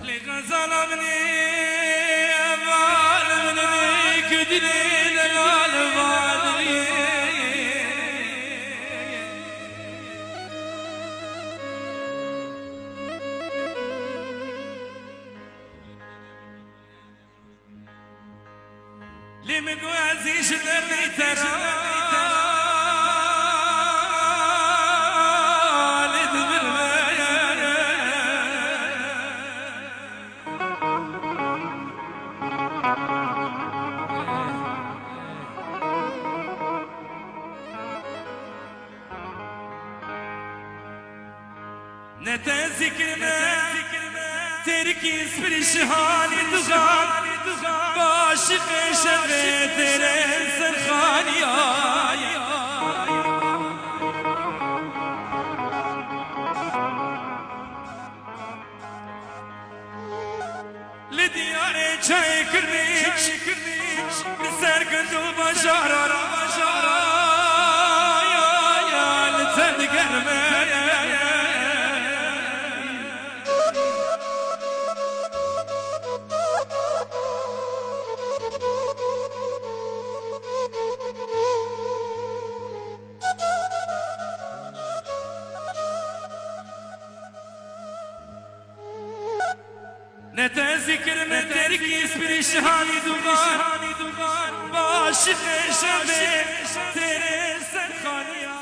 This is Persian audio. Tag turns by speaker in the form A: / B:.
A: لغزال مني أمال مني كدني لغال بادري لمقوازي شدرني ترى نتذكرنا تركي اسم الشهاني دغان باشق شبه ترين سرخاني لديار جاي كرنيش بسر قندو بجارة يا لتذكرنا نتذكر من تركي اسم الشهاني دوغان باشق شبه تري سرخانيا